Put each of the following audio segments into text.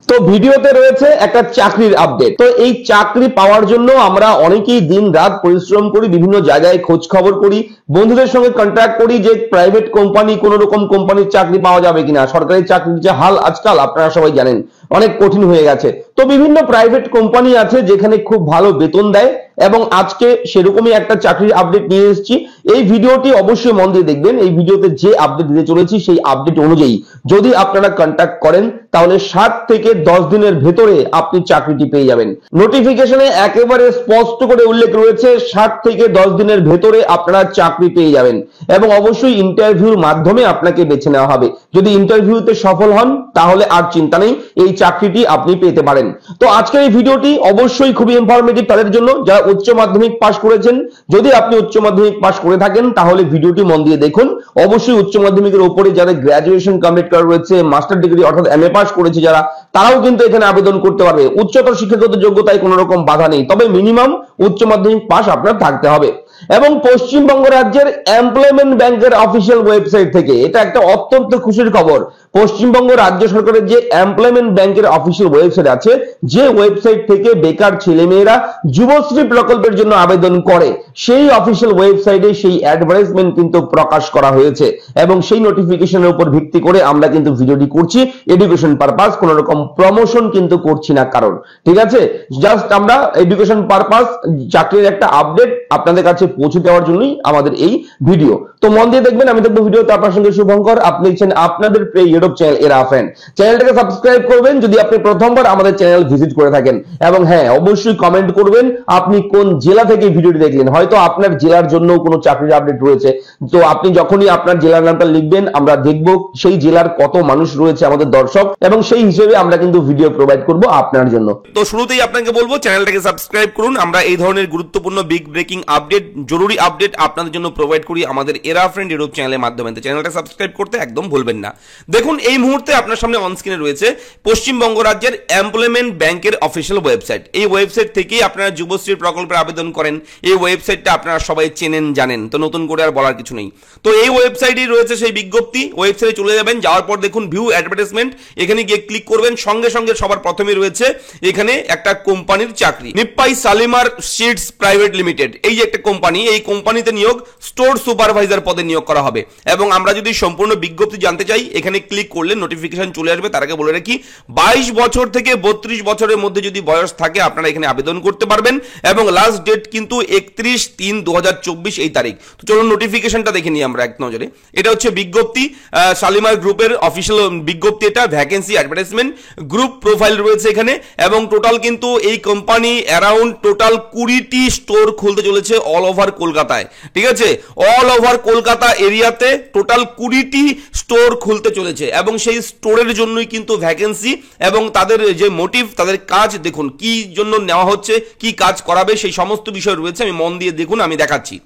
তো ভিডিওতে রয়েছে একটা চাকরির আপডেট। তো এই চাকরি পাওয়ার জন্য আমরা অনেকেই দিন রাত পরিশ্রম করি, বিভিন্ন জায়গায় খোঁজ খবর করি, বন্ধুদের সঙ্গে কন্ট্যাক্ট করি যে প্রাইভেট কোম্পানি, কোন রকম কোম্পানির চাকরি পাওয়া যাবে কিনা। সরকারি চাকরির যে হাল আজকাল আপনারা সবাই জানেন, অনেক কঠিন হয়ে গেছে। তো বিভিন্ন প্রাইভেট কোম্পানি আছে যেখানে খুব ভালো বেতন দেয়, এবং আজকে সেরকমই একটা চাকরির আপডেট নিয়ে এসেছি। এই ভিডিওটি অবশ্যই মন দিয়ে দেখবেন। এই ভিডিওতে যে আপডেট দিতে চলেছি সেই আপডেট অনুযায়ী যদি আপনারা কন্ট্যাক্ট করেন তাহলে 7 থেকে 10 দিনের ভেতরে আপনি চাকরিটি পেয়ে যাবেন। নোটিফিকেশনে একেবারে স্পষ্ট করে উল্লেখ রয়েছে 7 থেকে 10 দিনের ভেতরে আপনারা চাকরি পেয়ে যাবেন, এবং অবশ্যই ইন্টারভিউর মাধ্যমে আপনাকে বেছে নেওয়া হবে। যদি ইন্টারভিউতে সফল হন তাহলে আর চিন্তা নেই, এই চাকরিটি আপনি পেতে পারেন। তো আজকের এই ভিডিওটি অবশ্যই খুবই ইনফরমেটিভ তাদের জন্য যারা উচ্চ মাধ্যমিক পাশ করেছেন। যদি আপনি উচ্চ মাধ্যমিক পাশ করে থাকেন তাহলে ভিডিওটি মন দিয়ে দেখুন। অবশ্যই উচ্চ মাধ্যমিকের উপরে যারা গ্র্যাজুয়েশন কমপ্লিট করা রয়েছে, মাস্টার ডিগ্রি অর্থাৎ এমএ পাস করেছে যারা, তারাও কিন্তু এখানে আবেদন করতে পারবে। উচ্চতর শিক্ষাগত যোগ্যতায় কোনো রকম বাধা নেই, তবে মিনিমাম উচ্চ মাধ্যমিক পাস আপনার থাকতে হবে। এবং পশ্চিমবঙ্গ রাজ্যের এমপ্লয়মেন্ট ব্যাংকের অফিসিয়াল ওয়েবসাইট থেকে, এটা একটা অত্যন্ত খুশির খবর, পশ্চিমবঙ্গ রাজ্য সরকারের যে এমপ্লয়মেন্ট ব্যাংকের অফিসিয়াল ওয়েবসাইট আছে, যে ওয়েবসাইট থেকে বেকার ছেলেমেয়েরা যুবশ্রী প্রকল্পের জন্য আবেদন করে, সেই অফিসিয়াল ওয়েবসাইটে সেই অ্যাডভার্টাইজমেন্ট কিন্তু প্রকাশ করা হয়েছে, এবং সেই নোটিফিকেশনের উপর ভিত্তি করে আমরা কিন্তু ভিডিওটি করছি। এডুকেশন পারপাস, কোন রকম প্রমোশন কিন্তু করছি না কারণ, ঠিক আছে? জাস্ট আমরা এডুকেশন পারপাস চাকরির একটা আপডেট আপনাদের কাছে পৌঁছে দেওয়ার জন্যই আমাদের এই ভিডিও। তো মন দিয়ে দেখবেন, আমি দেখবো ভিডিওতে আপনার সঙ্গে শুভঙ্কর। আপনি দেখছেন আপনাদের প্রিয় ইউটিউব চ্যানেল এরা ফ্রেন্ড। চ্যানেলটাকে সাবস্ক্রাইব করবেন যদি আপনি প্রথমবার আমাদের চ্যানেল ভিজিট করে থাকেন, এবং হ্যাঁ অবশ্যই কমেন্ট করবেন আপনি কোন জেলা থেকে ভিডিওটি দেখলেন। হয়তো আপনার জেলার জন্য কোনো চাকরির আপডেট রয়েছে, তো আপনি যখনই আপনার জেলার নামটা লিখবেন আমরা দেখব সেই জেলার কত মানুষ রয়েছে আমাদের দর্শক, এবং সেই হিসেবে আমরা কিন্তু ভিডিও প্রোভাইড করব আপনার জন্য। তো শুরুতেই আপনাকে বলবো চ্যানেলটাকে সাবস্ক্রাইব করুন। আমরা এই ধরনের গুরুত্বপূর্ণ বিগ ব্রেকিং আপডেট, জরুরি আপডেট আপনাদের জন্য প্রোভাইড করি আমাদের এরা ফ্রেন্ড ইউটিউব চ্যানেলের মাধ্যমে। তো চ্যানেলটা সাবস্ক্রাইব করতে একদম ভুলবেন না। দেখুন এই মুহূর্তে আপনার সামনে অন স্ক্রিনে রয়েছে পশ্চিমবঙ্গ রাজ্যের এমপ্লয়মেন্ট ব্যাংকের অফিসিয়াল ওয়েবসাইট। এই ওয়েবসাইট থেকেই আপনারা যুবশ্রী প্রকল্পের আবেদন করেন। এই ওয়েবসাইটটা আপনারা সবাই চেনেন জানেন, তো নতুন করে আর বলার কিছু নেই। তো এই ওয়েবসাইটেই রয়েছে সেই বিজ্ঞপ্তি। ওয়েবসাইটে চলে যাবেন, যাওয়ার পর দেখুন ভিউ অ্যাডভার্টাইজমেন্ট, এখানে গিয়ে ক্লিক করবেন। সঙ্গে সঙ্গে সবার প্রথমে রয়েছে এখানে একটা কোম্পানির চাকরি, নিপ্পাই শালিমার সিডস প্রাইভেট লিমিটেড। এই যে একটা কোম্পানি, এই কোম্পানিতে নিয়োগ স্টোর সুপারভাইজার পদে নিয়োগ করা হবে। এবং আমরা যদি সম্পূর্ণ বিজ্ঞপ্তি জানতে চাই, এখানে ক্লিক করলে নোটিফিকেশন চলে আসবে। তার আগে বলে রাখি 22 বছর থেকে 32 বছরের মধ্যে যদি বয়স থাকে আপনারা এখানে আবেদন করতে পারবেন, এবং লাস্ট ডেট কিন্তু 31/3/2024 এই তারিখ। তো চলুন নোটিফিকেশনটা দেখে নিই আমরা এক নজরে। এটা হচ্ছে বিজ্ঞপ্তি, শালিমার গ্রুপের অফিসিয়াল বিজ্ঞপ্তি। এটা ভ্যাকেন্সি অ্যাডভার্টাইজমেন্ট, গ্রুপ প্রোফাইল রয়েছে এখানে, এবং টোটাল কিন্তু এই কোম্পানি অ্যারাউন্ড টোটাল 20টি স্টোর খুলতে চলেছে অল ওভার কলকাতায়। ঠিক আছে, অল ওভার কলকাতা এরিয়াতে টোটাল 20টি স্টোর খুলতে চলেছে, এবং সেই স্টোরের জন্যই কিন্তু ভ্যাকেন্সি, এবং তাদের যে মোটিভ, তাদের কাজ দেখুন কি জন্য নেওয়া হচ্ছে, কি কাজ করাবে, সেই সমস্ত বিষয় রয়েছে। আমি মন দিয়ে দেখুন, আমি দেখাচ্ছি।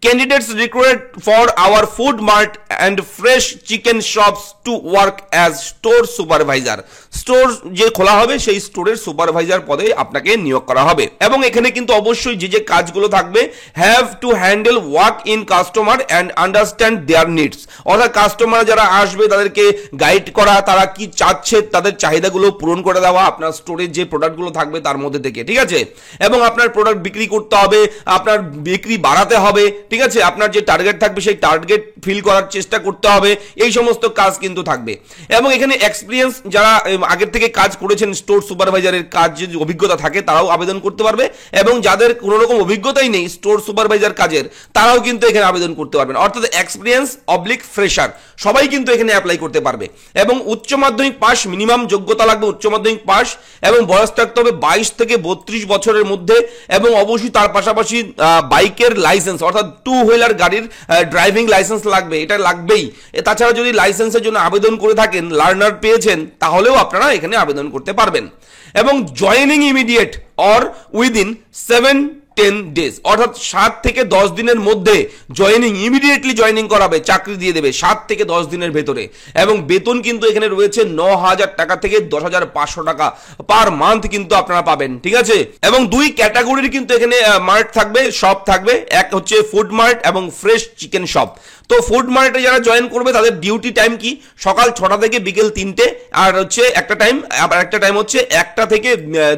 Candidates recruited for our food mart and fresh chicken shops to work as store supervisor. Store যে খোলা হবে সেই স্টোরের সুপারভাইজার পদে আপনাকে নিয়োগ করা হবে, এবং এখানে কিন্তু অবশ্যই যে যে কাজগুলো থাকবে, have to handle work in customer and understand their needs. অর্থাৎ কাস্টমার যারা আসবে তাদেরকে গাইড করা, তারা কি চাচ্ছে তাদের চাহিদাগুলো পূরণ করে দেওয়া আপনার স্টোরের যে প্রোডাক্টগুলো থাকবে তার মধ্যে থেকে। ঠিক আছে, এবং আপনার প্রোডাক্ট বিক্রি করতে হবে, আপনার বিক্রি বাড়াতে হবে। ঠিক আছে, আপনার যে টার্গেট থাকবে সেই টার্গেট ফিল করার চেষ্টা করতে হবে। এই সমস্ত কাজ কিন্তু থাকবে, এবং এখানে এক্সপিরিয়েন্স যারা আগের থেকে কাজ করেছেন স্টোর সুপারভাইজারের কাজ যদি অভিজ্ঞতা থাকে তারাও আবেদন করতে পারবে, এবং যাদের কোনো রকম অভিজ্ঞতাই নেই স্টোর সুপারভাইজার কাজের তারাও কিন্তু এখানে আবেদন করতে পারবেন। অর্থাৎ এক্সপিরিয়েন্স অবলিক ফ্রেশার সবাই কিন্তু এখানে অ্যাপ্লাই করতে পারবে। এবং উচ্চ মাধ্যমিক পাস, মিনিমাম যোগ্যতা লাগবে উচ্চ মাধ্যমিক পাস, এবং বয়স থাকতে হবে 22 থেকে 32 বছরের মধ্যে, এবং অবশ্যই তার পাশাপাশি বাইকের লাইসেন্স অর্থাৎ টু হুইলার গাড়ির ড্রাইভিং লাইসেন্স লাগবে, এটা লাগবেই। তাছাড়া যদি লাইসেন্সের জন্য আবেদন করে থাকেন, লার্নার পেয়েছেন, তাহলেও আপনারা এখানে আবেদন করতে পারবেন। এবং joining immediate or within 7 10 days, অর্থাৎ 7 থেকে 10 দিনের মধ্যে ইমিডিয়েটলি জয়েনিং করাবে, চাকরি দিয়ে দেবে 7 থেকে 10 দিনের ভেতরে। এবং বেতন কিন্তু এখানে রয়েছে 9,000 টাকা থেকে 10,500 টাকা পার মান্থ কিন্তু আপনারা পাবেন, ঠিক আছে। এবং দুই ক্যাটাগরির কিন্তু এখানে মার্ট থাকবে, শপ থাকবে, এক হচ্ছে ফুড মার্ট এবং ফ্রেশ চিকেন শপ। তো ফুড মার্টে যারা জয়েন করবে তাদের ডিউটি টাইম কি, সকাল 6টা থেকে বিকেল 3টে, আর হচ্ছে একটা টাইম, আবার একটা টাইম হচ্ছে 1টা থেকে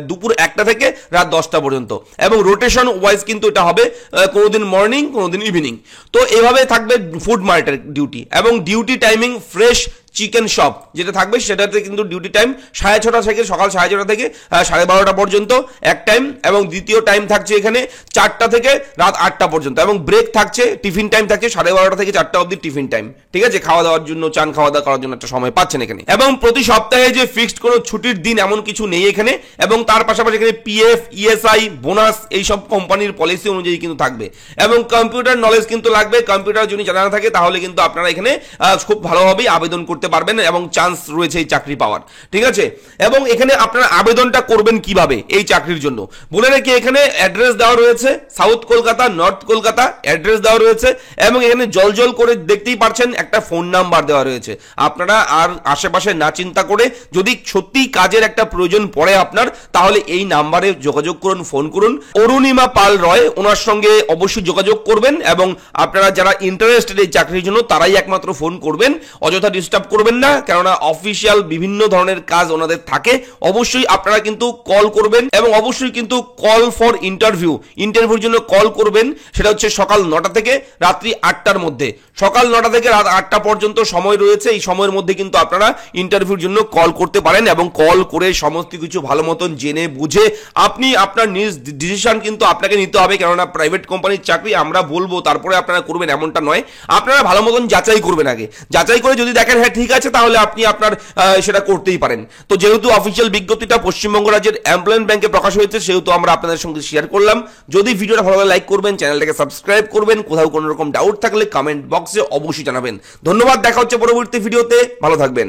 দুপুর 1টা থেকে রাত 10টা পর্যন্ত। এবং রোটেশন ওয়াইজ কিন্তু এটা হবে, কোনোদিন মর্নিং কোনোদিন ইভিনিং। তো এভাবে থাকবে ফুড মার্টের ডিউটি। এবং duty timing fresh chicken shop যেটা থাকবে সেটাতে কিন্তু ডিউটি টাইম 6:30 থেকে সকাল 6:30 থেকে 12:30 পর্যন্ত এক টাইম, এবং দ্বিতীয় টাইম থাকছে এখানে 4টা থেকে রাত 8টা পর্যন্ত। এবং ব্রেক থাকছে, টিফিন টাইম থাকছে 12:30 থেকে 4টা অবধি টিফিন টাইম, ঠিক আছে। খাওয়া দাওয়ার জন্য, চান খাওয়া দাওয়া করার জন্য একটা সময় পাচ্ছেন এখানে। এবং প্রতি সপ্তাহে যে ফিক্সড কোনো ছুটির দিন এমন কিছু নেই এখানে। এবং তার পাশাপাশি এখানে পিএফ, ইএসআই, বোনাস এইসব কোম্পানির পলিসি অনুযায়ী কিন্তু থাকবে। এবং কম্পিউটার নলেজ কিন্তু লাগবে, কম্পিউটার যদি জানা থাকে তাহলে কিন্তু আপনারা এখানে খুব ভালোভাবেই আবেদন করতে পারবেন এবং চান্স রয়েছে এই চাকরি পাওয়ার, ঠিক আছে। এবং এখানে আপনারা আবেদনটা করবেন কিভাবে এই চাকরির জন্য বলে রাখি, এখানে অ্যাড্রেস দেওয়া রয়েছে, south Kolkata, north Kolkata address দেওয়া রয়েছে। এবং এখানে জল করে দেখতেই পারছেন একটা ফোন নাম্বার দেওয়া রয়েছে। আপনারা আর আশেপাশে না চিন্তা করে যদি সত্যি কাজের একটা প্রয়োজন পড়ে আপনার, তাহলে এই নাম্বারে যোগাযোগ করুন, ফোন করুন। অরুণিমা পাল রয়, ওনার সঙ্গে অবশ্যই যোগাযোগ করবেন। এবং আপনারা যারা ইন্টারেস্টেড এই চাকরির জন্য তারাই একমাত্র ফোন করবেন, অযথা ডিস্টার্ব করবেন না, কেননা অফিসিয়াল বিভিন্ন ধরনের কাজ ওনাদের থাকে। অবশ্যই আপনারা কিন্তু কল করবেন, এবং অবশ্যই কিন্তু কল ফর ইন্টারভিউর জন্য কল করবেন। সেটা হচ্ছে সকাল 9টা থেকে রাত্রি 8টার মধ্যে, সকাল 9টা থেকে রাত 8টা পর্যন্ত সময় রয়েছে। এই সময়ের মধ্যে কিন্তু আপনারা ইন্টারভিউর জন্য কল করতে পারেন, এবং কল করে সমস্ত কিছু ভালো মতন জেনে বুঝে আপনি আপনার নিজ ডিসিশন কিন্তু আপনাকে নিতে হবে। কেননা প্রাইভেট কোম্পানির চাকরি আমরা বলবো তারপরে আপনারা করবেন এমনটা নয়, আপনারা ভালো মতন যাচাই করবেন আগে। যাচাই করে যদি দেখেন হ্যাঁ ঠিক আছে, তাহলে আপনি আপনার সেটা করতেই পারেন। তো যেহেতু অফিসিয়াল বিজ্ঞপ্তিটা পশ্চিমবঙ্গ রাজ্যের এমপ্লয়মেন্ট ব্যাংকে প্রকাশ হয়েছে, সেহেতু আমরা আপনাদের সঙ্গে শেয়ার করলাম। যদি ভিডিওটা ভালো লাগে লাইক করবেন, চ্যানেলটাকে সাবস্ক্রাইব করবেন, কোথাও কোনো রকম ডাউট থাকলে কমেন্ট বক্সে অবশ্যই জানাবেন। ধন্যবাদ, দেখা হচ্ছে পরবর্তী ভিডিওতে, ভালো থাকবেন।